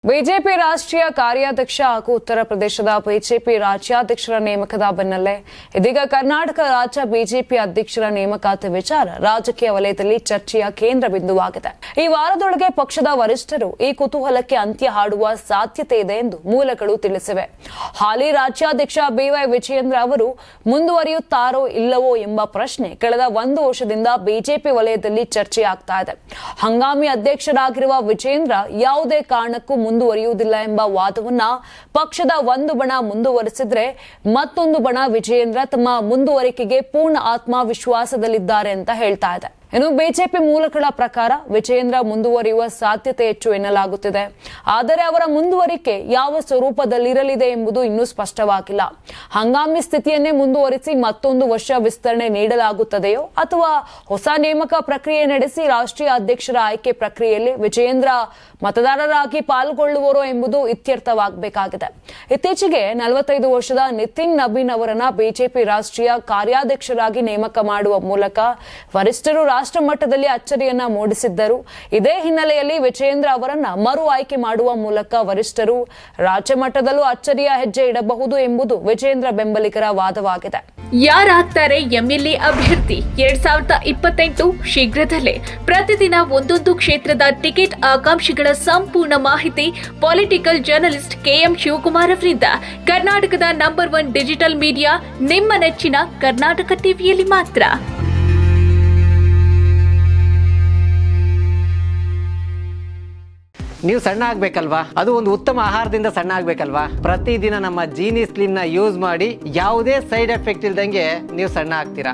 BJP ರಾಷ್ಟ್ರೀಯ ಕಾರ್ಯಾಧ್ಯಕ್ಷ ಹಾಗೂ ಉತ್ತರ ಪ್ರದೇಶದ ಬಿಜೆಪಿ ರಾಜ್ಯಾಧ್ಯಕ್ಷರ ನೇಮಕದ ಬೆನ್ನಲ್ಲೇ ಇದೀಗ ಕರ್ನಾಟಕ ರಾಜ್ಯ ಬಿಜೆಪಿ ಅಧ್ಯಕ್ಷರ ನೇಮಕಾತಿ ವಿಚಾರ ರಾಜಕೀಯ ವಲಯದಲ್ಲಿ ಚರ್ಚೆಯ ಕೇಂದ್ರ ಬಿಂದುವಾಗಿದೆ. ಈ ವಾರದೊಳಗೆ ಪಕ್ಷದ ವರಿಷ್ಠರು ಈ ಕುತೂಹಲಕ್ಕೆ ಅಂತ್ಯ ಹಾಡುವ ಸಾಧ್ಯತೆ ಇದೆ ಎಂದು ಮೂಲಗಳು ತಿಳಿಸಿವೆ. ಹಾಲಿ ರಾಜ್ಯಾಧ್ಯಕ್ಷ ಬಿವೈ ವಿಜಯೇಂದ್ರ ಅವರು ಮುಂದುವರಿಯುತ್ತಾರೋ ಇಲ್ಲವೋ ಎಂಬ ಪ್ರಶ್ನೆ ಕಳೆದ 1 ವರ್ಷದಿಂದ ಬಿಜೆಪಿ ವಲಯದಲ್ಲಿ ಚರ್ಚೆಯಾಗ್ತಾ ಇದೆ. ಹಂಗಾಮಿ ಅಧ್ಯಕ್ಷರಾಗಿರುವ ವಿಜಯೇಂದ್ರ ಯಾವುದೇ ಕಾರಣಕ್ಕೂ ಮುಂದುವರಿಯುವುದಿಲ್ಲ ಎಂಬ ವಾದವನ್ನ ಪಕ್ಷದ ಒಂದು ಬಣ ಮುಂದುವರೆಸಿದ್ರೆ, ಮತ್ತೊಂದು ಬಣ ವಿಜಯೇಂದ್ರ ತಮ್ಮ ಮುಂದುವರಿಕೆಗೆ ಪೂರ್ಣ ಆತ್ಮವಿಶ್ವಾಸದಲ್ಲಿದ್ದಾರೆ ಅಂತ ಹೇಳ್ತಾ ಇದೆ. ಇನ್ನು ಬಿಜೆಪಿ ಮೂಲಗಳ ಪ್ರಕಾರ ವಿಜಯೇಂದ್ರ ಮುಂದುವರಿಯುವ ಸಾಧ್ಯತೆ ಹೆಚ್ಚು ಎನ್ನಲಾಗುತ್ತಿದೆ. ಆದರೆ ಅವರ ಮುಂದುವರಿಕೆ ಯಾವ ಸ್ವರೂಪದಲ್ಲಿರಲಿದೆ ಎಂಬುದು ಇನ್ನೂ ಸ್ಪಷ್ಟವಾಗಿಲ್ಲ. ಹಂಗಾಮಿ ಸ್ಥಿತಿಯನ್ನೇ ಮುಂದುವರಿಸಿ ಮತ್ತೊಂದು ವರ್ಷ ವಿಸ್ತರಣೆ ನೀಡಲಾಗುತ್ತದೆಯೋ ಅಥವಾ ಹೊಸ ನೇಮಕ ಪ್ರಕ್ರಿಯೆ ನಡೆಸಿ ರಾಷ್ಟ್ರೀಯ ಅಧ್ಯಕ್ಷರ ಆಯ್ಕೆ ಪ್ರಕ್ರಿಯೆಯಲ್ಲಿ ವಿಜಯೇಂದ್ರ ಮತದಾರರಾಗಿ ಪಾಲ್ಗೊಳ್ಳುವರೋ ಎಂಬುದು ಇತ್ಯರ್ಥವಾಗಬೇಕಾಗಿದೆ. ಇತ್ತೀಚೆಗೆ 45 ವರ್ಷದ ನಿತಿನ್ ನಬೀನ್ ಅವರನ್ನ ಬಿಜೆಪಿ ರಾಷ್ಟ್ರೀಯ ಕಾರ್ಯಾಧ್ಯಕ್ಷರಾಗಿ ನೇಮಕ ಮಾಡುವ ಮೂಲಕ ವರಿಷ್ಠರು ರಾಷ್ಟ್ರ ಮಟ್ಟದಲ್ಲಿ ಅಚ್ಚರಿಯನ್ನ ಮೂಡಿಸಿದ್ದರು. ಇದೇ ಹಿನ್ನೆಲೆಯಲ್ಲಿ ವಿಜಯೇಂದ್ರ ಅವರನ್ನ ಮರು ಆಯ್ಕೆ ಮಾಡುವ ಮೂಲಕ ವರಿಷ್ಠರು ರಾಜ್ಯ ಮಟ್ಟದಲ್ಲೂ ಅಚ್ಚರಿಯ ಹೆಜ್ಜೆ ಇಡಬಹುದು ಎಂಬುದು ವಿಜಯೇಂದ್ರ ಬೆಂಬಲಿಗರ ವಾದವಾಗಿದೆ. ಯಾರಾಗ್ತಾರೆ ಎಂಎಲ್ಎ ಅಭ್ಯರ್ಥಿ 2028 ಶೀಘ್ರದಲ್ಲೇ. ಪ್ರತಿದಿನ ಒಂದೊಂದು ಕ್ಷೇತ್ರದ ಟಿಕೆಟ್ ಆಕಾಂಕ್ಷಿಗಳ ಸಂಪೂರ್ಣ ಮಾಹಿತಿ ಪೊಲಿಟಿಕಲ್ ಜರ್ನಲಿಸ್ಟ್ ಕೆಎಂ ಶಿವಕುಮಾರ್ ಅವರಿಂದ. ಕರ್ನಾಟಕದ ನಂಬರ್ 1 ಡಿಜಿಟಲ್ ಮೀಡಿಯಾ ನಿಮ್ಮ ನೆಚ್ಚಿನ ಕರ್ನಾಟಕ ಟಿವಿಯಲ್ಲಿ ಮಾತ್ರ. ನೀವು ಸಣ್ಣ ಆಗ್ಬೇಕಲ್ವಾ? ಅದು ಒಂದು ಉತ್ತಮ ಆಹಾರದಿಂದ ಸಣ್ಣ ಆಗ್ಬೇಕಲ್ವಾ? ಪ್ರತಿದಿನ ನಮ್ಮ ಜೀನಿ ಸ್ಲಿಮ್ ನ ಯೂಸ್ ಮಾಡಿ ಯಾವುದೇ ಸೈಡ್ ಎಫೆಕ್ಟ್ ಇಲ್ದಂಗೆ ನೀವು ಸಣ್ಣ ಆಗ್ತೀರಾ.